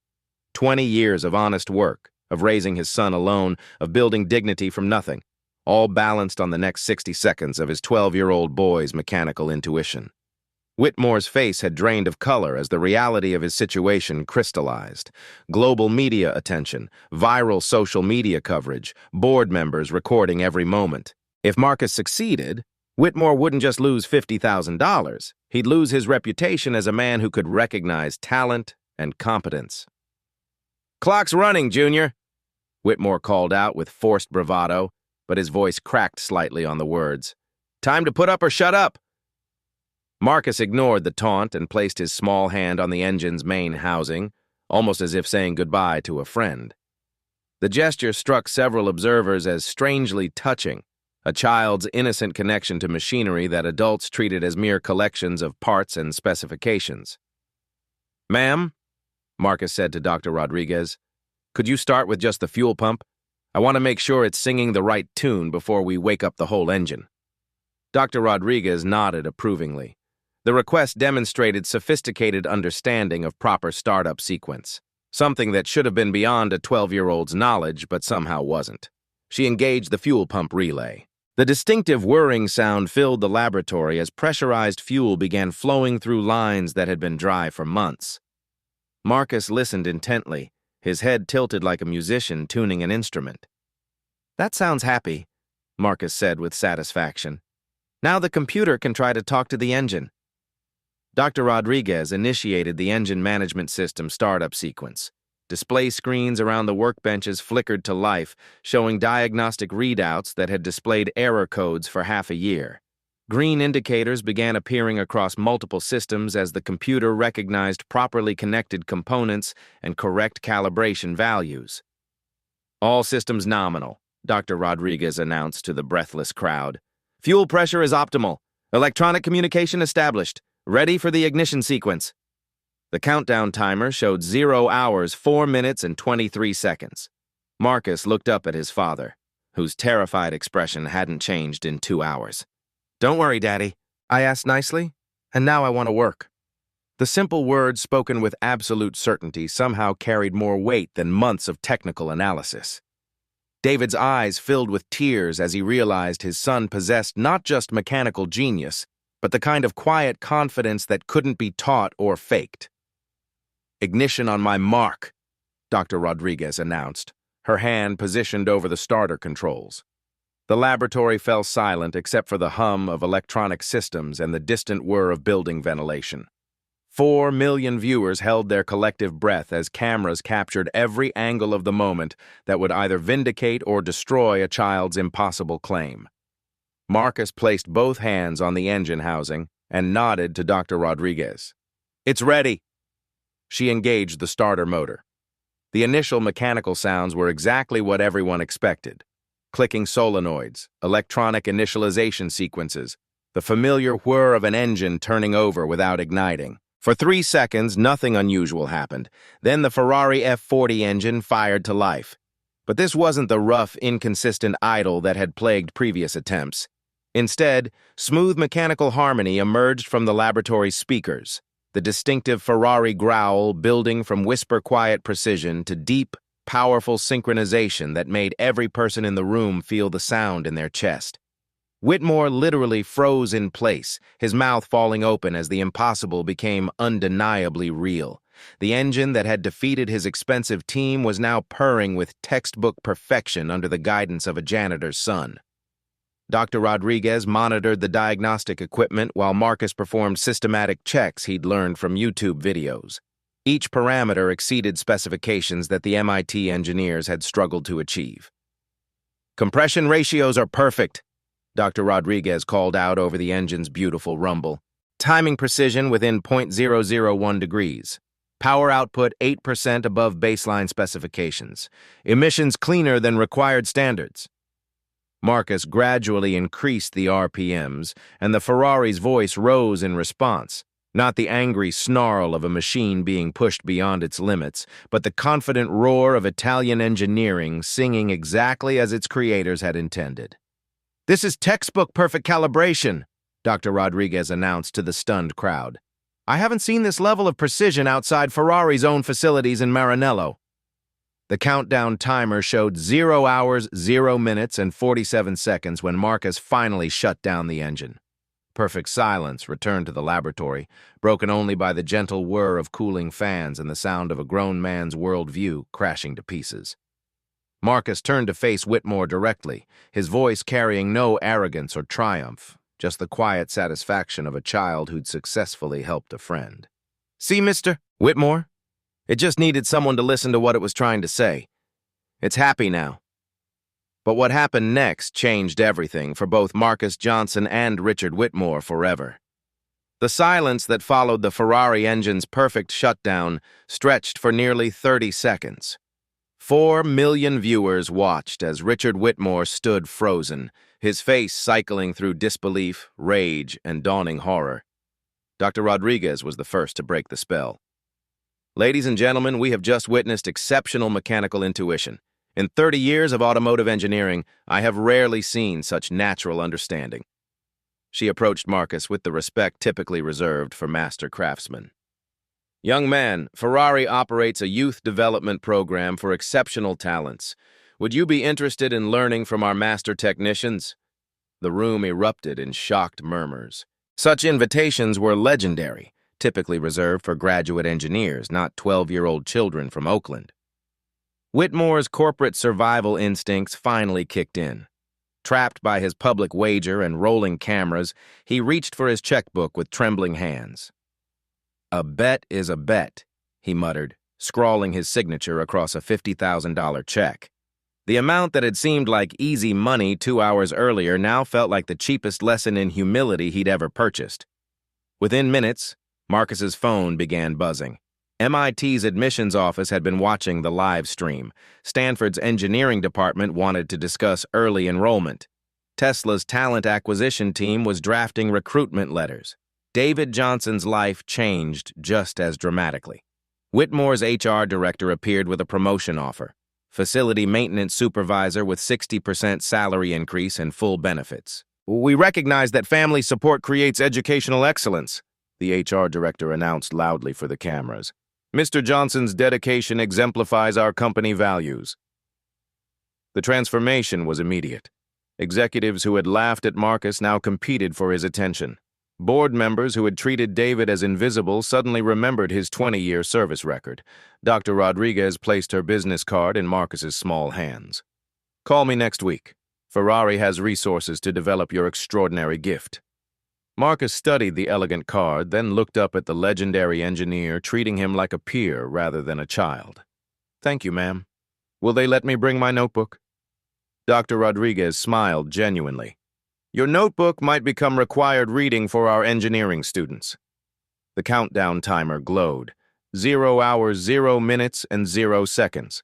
20 years of honest work, of raising his son alone, of building dignity from nothing, all balanced on the next 60 seconds of his 12-year-old boy's mechanical intuition. Whitmore's face had drained of color as the reality of his situation crystallized. Global media attention, viral social media coverage, board members recording every moment. If Marcus succeeded, Whitmore wouldn't just lose $50,000. He'd lose his reputation as a man who could recognize talent and competence. "Clock's running, Junior," Whitmore called out with forced bravado, but his voice cracked slightly on the words. "Time to put up or shut up." Marcus ignored the taunt and placed his small hand on the engine's main housing, almost as if saying goodbye to a friend. The gesture struck several observers as strangely touching, a child's innocent connection to machinery that adults treated as mere collections of parts and specifications. "Ma'am," Marcus said to Dr. Rodriguez, "could you start with just the fuel pump? I want to make sure it's singing the right tune before we wake up the whole engine." Dr. Rodriguez nodded approvingly. The request demonstrated sophisticated understanding of proper startup sequence, something that should have been beyond a 12-year-old's knowledge but somehow wasn't. She engaged the fuel pump relay. The distinctive whirring sound filled the laboratory as pressurized fuel began flowing through lines that had been dry for months. Marcus listened intently, his head tilted like a musician tuning an instrument. "That sounds happy," Marcus said with satisfaction. "Now the computer can try to talk to the engine." Dr. Rodriguez initiated the engine management system startup sequence. Display screens around the workbenches flickered to life, showing diagnostic readouts that had displayed error codes for half a year. Green indicators began appearing across multiple systems as the computer recognized properly connected components and correct calibration values. "All systems nominal," Dr. Rodriguez announced to the breathless crowd. "Fuel pressure is optimal. Electronic communication established. Ready for the ignition sequence." The countdown timer showed 0 hours, 4 minutes, and 23 seconds. Marcus looked up at his father, whose terrified expression hadn't changed in 2 hours. "Don't worry, Daddy," I asked nicely, "and now I want to work." The simple words spoken with absolute certainty somehow carried more weight than months of technical analysis. David's eyes filled with tears as he realized his son possessed not just mechanical genius, but the kind of quiet confidence that couldn't be taught or faked. "Ignition on my mark," Dr. Rodriguez announced, her hand positioned over the starter controls. The laboratory fell silent except for the hum of electronic systems and the distant whir of building ventilation. 4 million viewers held their collective breath as cameras captured every angle of the moment that would either vindicate or destroy a child's impossible claim. Marcus placed both hands on the engine housing and nodded to Dr. Rodriguez. "It's ready." She engaged the starter motor. The initial mechanical sounds were exactly what everyone expected. Clicking solenoids, electronic initialization sequences, the familiar whir of an engine turning over without igniting. For 3 seconds, nothing unusual happened. Then the Ferrari F40 engine fired to life. But this wasn't the rough, inconsistent idle that had plagued previous attempts. Instead, smooth mechanical harmony emerged from the laboratory's speakers, the distinctive Ferrari growl building from whisper-quiet precision to deep, powerful synchronization that made every person in the room feel the sound in their chest. Whitmore literally froze in place, his mouth falling open as the impossible became undeniably real. The engine that had defeated his expensive team was now purring with textbook perfection under the guidance of a janitor's son. Dr. Rodriguez monitored the diagnostic equipment while Marcus performed systematic checks he'd learned from YouTube videos. Each parameter exceeded specifications that the MIT engineers had struggled to achieve. "Compression ratios are perfect," Dr. Rodriguez called out over the engine's beautiful rumble. "Timing precision within 0.001 degrees. Power output 8% above baseline specifications. Emissions cleaner than required standards." Marcus gradually increased the RPMs, and the Ferrari's voice rose in response, not the angry snarl of a machine being pushed beyond its limits, but the confident roar of Italian engineering singing exactly as its creators had intended. "This is textbook perfect calibration," Dr. Rodriguez announced to the stunned crowd. "I haven't seen this level of precision outside Ferrari's own facilities in Maranello." The countdown timer showed 0 hours, 0 minutes, and 47 seconds when Marcus finally shut down the engine. Perfect silence returned to the laboratory, broken only by the gentle whir of cooling fans and the sound of a grown man's worldview crashing to pieces. Marcus turned to face Whitmore directly, his voice carrying no arrogance or triumph, just the quiet satisfaction of a child who'd successfully helped a friend. "See, Mr. Whitmore? It just needed someone to listen to what it was trying to say. It's happy now." But what happened next changed everything for both Marcus Johnson and Richard Whitmore forever. The silence that followed the Ferrari engine's perfect shutdown stretched for nearly 30 seconds. 4 million viewers watched as Richard Whitmore stood frozen, his face cycling through disbelief, rage, and dawning horror. Dr. Rodriguez was the first to break the spell. "Ladies and gentlemen, we have just witnessed exceptional mechanical intuition. In 30 years of automotive engineering, I have rarely seen such natural understanding." She approached Marcus with the respect typically reserved for master craftsmen. "Young man, Ferrari operates a youth development program for exceptional talents. Would you be interested in learning from our master technicians?" The room erupted in shocked murmurs. Such invitations were legendary, typically reserved for graduate engineers, not 12-year-old children from Oakland. Whitmore's corporate survival instincts finally kicked in. Trapped by his public wager and rolling cameras, he reached for his checkbook with trembling hands. "A bet is a bet," he muttered, scrawling his signature across a $50,000 check. The amount that had seemed like easy money 2 hours earlier now felt like the cheapest lesson in humility he'd ever purchased. Within minutes, Marcus's phone began buzzing. MIT's admissions office had been watching the live stream. Stanford's engineering department wanted to discuss early enrollment. Tesla's talent acquisition team was drafting recruitment letters. David Johnson's life changed just as dramatically. Whitmore's HR director appeared with a promotion offer. Facility maintenance supervisor with 60% salary increase and full benefits. "We recognize that family support creates educational excellence," the HR director announced loudly for the cameras. "Mr. Johnson's dedication exemplifies our company values." The transformation was immediate. Executives who had laughed at Marcus now competed for his attention. Board members who had treated David as invisible suddenly remembered his 20-year service record. Dr. Rodriguez placed her business card in Marcus's small hands. "Call me next week. Ferrari has resources to develop your extraordinary gift." Marcus studied the elegant card, then looked up at the legendary engineer, treating him like a peer rather than a child. "Thank you, ma'am. Will they let me bring my notebook?" Dr. Rodriguez smiled genuinely. "Your notebook might become required reading for our engineering students." The countdown timer glowed. 0 hours, 0 minutes, and 0 seconds.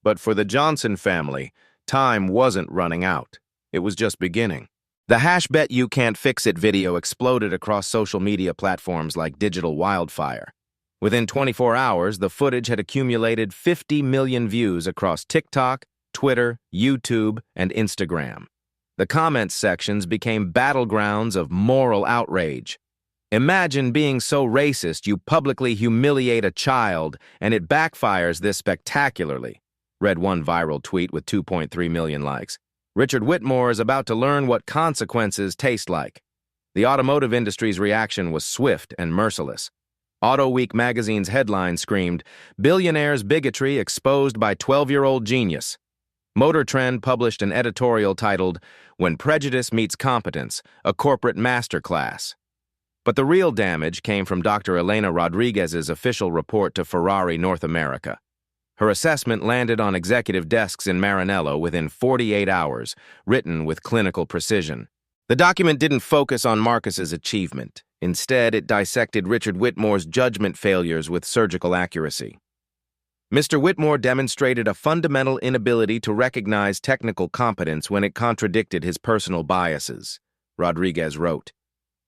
But for the Johnson family, time wasn't running out. It was just beginning. The hash bet you can't fix it video exploded across social media platforms like digital wildfire. Within 24 hours, the footage had accumulated 50 million views across TikTok, Twitter, YouTube, and Instagram. The comments sections became battlegrounds of moral outrage. "Imagine being so racist you publicly humiliate a child, and it backfires this spectacularly," read one viral tweet with 2.3 million likes. "Richard Whitmore is about to learn what consequences taste like." The automotive industry's reaction was swift and merciless. Auto Week magazine's headline screamed, "Billionaire's bigotry exposed by 12-year-old genius." Motor Trend published an editorial titled, "When Prejudice Meets Competence, a Corporate Masterclass." But the real damage came from Dr. Elena Rodriguez's official report to Ferrari North America. Her assessment landed on executive desks in Maranello within 48 hours, written with clinical precision. The document didn't focus on Marcus's achievement. Instead, it dissected Richard Whitmore's judgment failures with surgical accuracy. Mr. Whitmore demonstrated a fundamental inability to recognize technical competence when it contradicted his personal biases, Rodriguez wrote.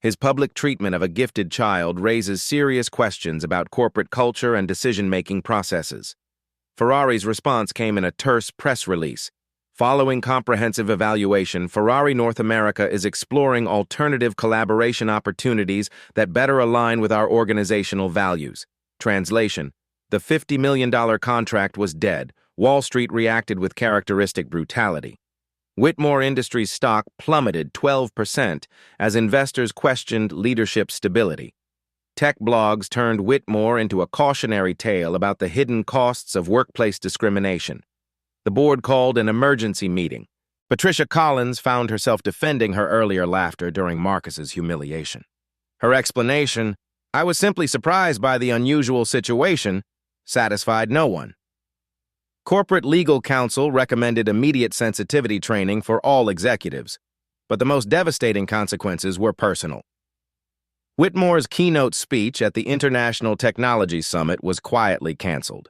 His public treatment of a gifted child raises serious questions about corporate culture and decision-making processes. Ferrari's response came in a terse press release. Following comprehensive evaluation, Ferrari North America is exploring alternative collaboration opportunities that better align with our organizational values. Translation: the $50 million contract was dead. Wall Street reacted with characteristic brutality. Whitmore Industries stock plummeted 12% as investors questioned leadership stability. Tech blogs turned Whitmore into a cautionary tale about the hidden costs of workplace discrimination. The board called an emergency meeting. Patricia Collins found herself defending her earlier laughter during Marcus's humiliation. Her explanation, "I was simply surprised by the unusual situation," satisfied no one. Corporate legal counsel recommended immediate sensitivity training for all executives, but the most devastating consequences were personal. Whitmore's keynote speech at the International Technology Summit was quietly canceled.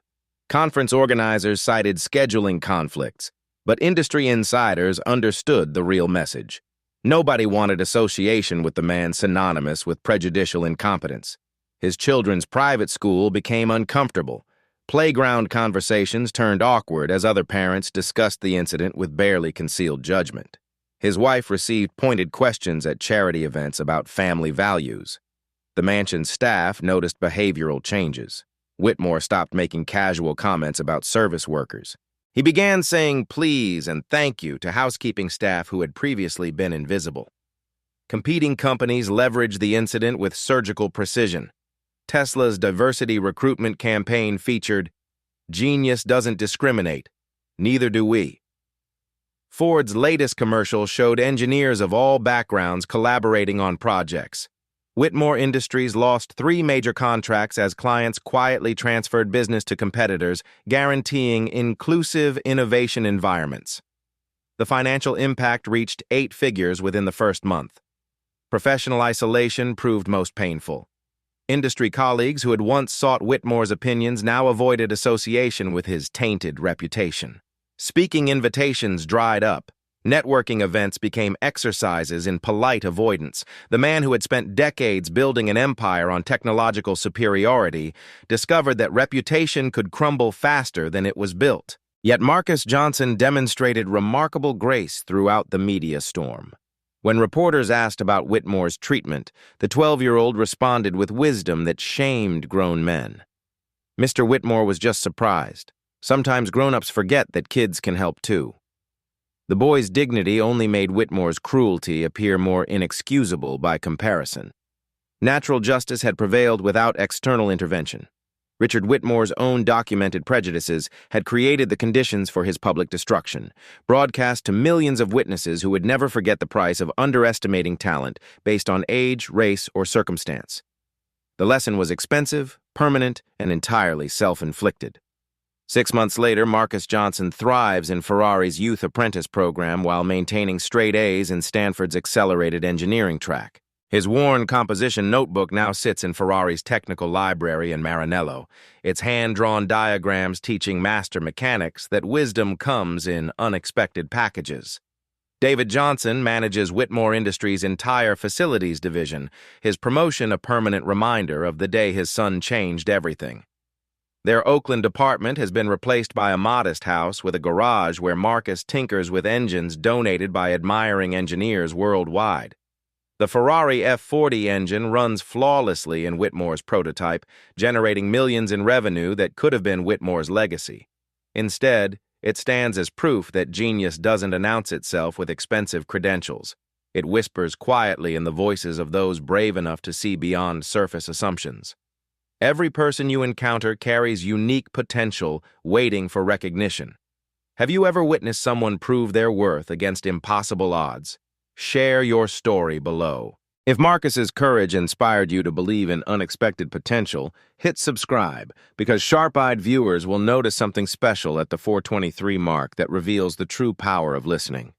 Conference organizers cited scheduling conflicts, but industry insiders understood the real message. Nobody wanted association with the man synonymous with prejudicial incompetence. His children's private school became uncomfortable. Playground conversations turned awkward as other parents discussed the incident with barely concealed judgment. His wife received pointed questions at charity events about family values. The mansion's staff noticed behavioral changes. Whitmore stopped making casual comments about service workers. He began saying please and thank you to housekeeping staff who had previously been invisible. Competing companies leveraged the incident with surgical precision. Tesla's diversity recruitment campaign featured, "Genius doesn't discriminate, neither do we." Ford's latest commercial showed engineers of all backgrounds collaborating on projects. Whitmore Industries lost 3 major contracts as clients quietly transferred business to competitors, guaranteeing inclusive innovation environments. The financial impact reached 8 figures within the first month. Professional isolation proved most painful. Industry colleagues who had once sought Whitmore's opinions now avoided association with his tainted reputation. Speaking invitations dried up. Networking events became exercises in polite avoidance. The man who had spent decades building an empire on technological superiority discovered that reputation could crumble faster than it was built. Yet Marcus Johnson demonstrated remarkable grace throughout the media storm. When reporters asked about Whitmore's treatment, the 12-year-old responded with wisdom that shamed grown men. Mr. Whitmore was just surprised. Sometimes grown-ups forget that kids can help too. The boy's dignity only made Whitmore's cruelty appear more inexcusable by comparison. Natural justice had prevailed without external intervention. Richard Whitmore's own documented prejudices had created the conditions for his public destruction, broadcast to millions of witnesses who would never forget the price of underestimating talent based on age, race, or circumstance. The lesson was expensive, permanent, and entirely self-inflicted. 6 months later, Marcus Johnson thrives in Ferrari's youth apprentice program while maintaining straight A's in Stanford's accelerated engineering track. His worn composition notebook now sits in Ferrari's technical library in Maranello, its hand-drawn diagrams teaching master mechanics that wisdom comes in unexpected packages. David Johnson manages Whitmore Industries' entire facilities division, his promotion a permanent reminder of the day his son changed everything. Their Oakland department has been replaced by a modest house with a garage where Marcus tinkers with engines donated by admiring engineers worldwide. The Ferrari F40 engine runs flawlessly in Whitmore's prototype, generating millions in revenue that could have been Whitmore's legacy. Instead, it stands as proof that genius doesn't announce itself with expensive credentials. It whispers quietly in the voices of those brave enough to see beyond surface assumptions. Every person you encounter carries unique potential waiting for recognition. Have you ever witnessed someone prove their worth against impossible odds? Share your story below. If Marcus's courage inspired you to believe in unexpected potential, hit subscribe, because sharp-eyed viewers will notice something special at the 423 mark that reveals the true power of listening.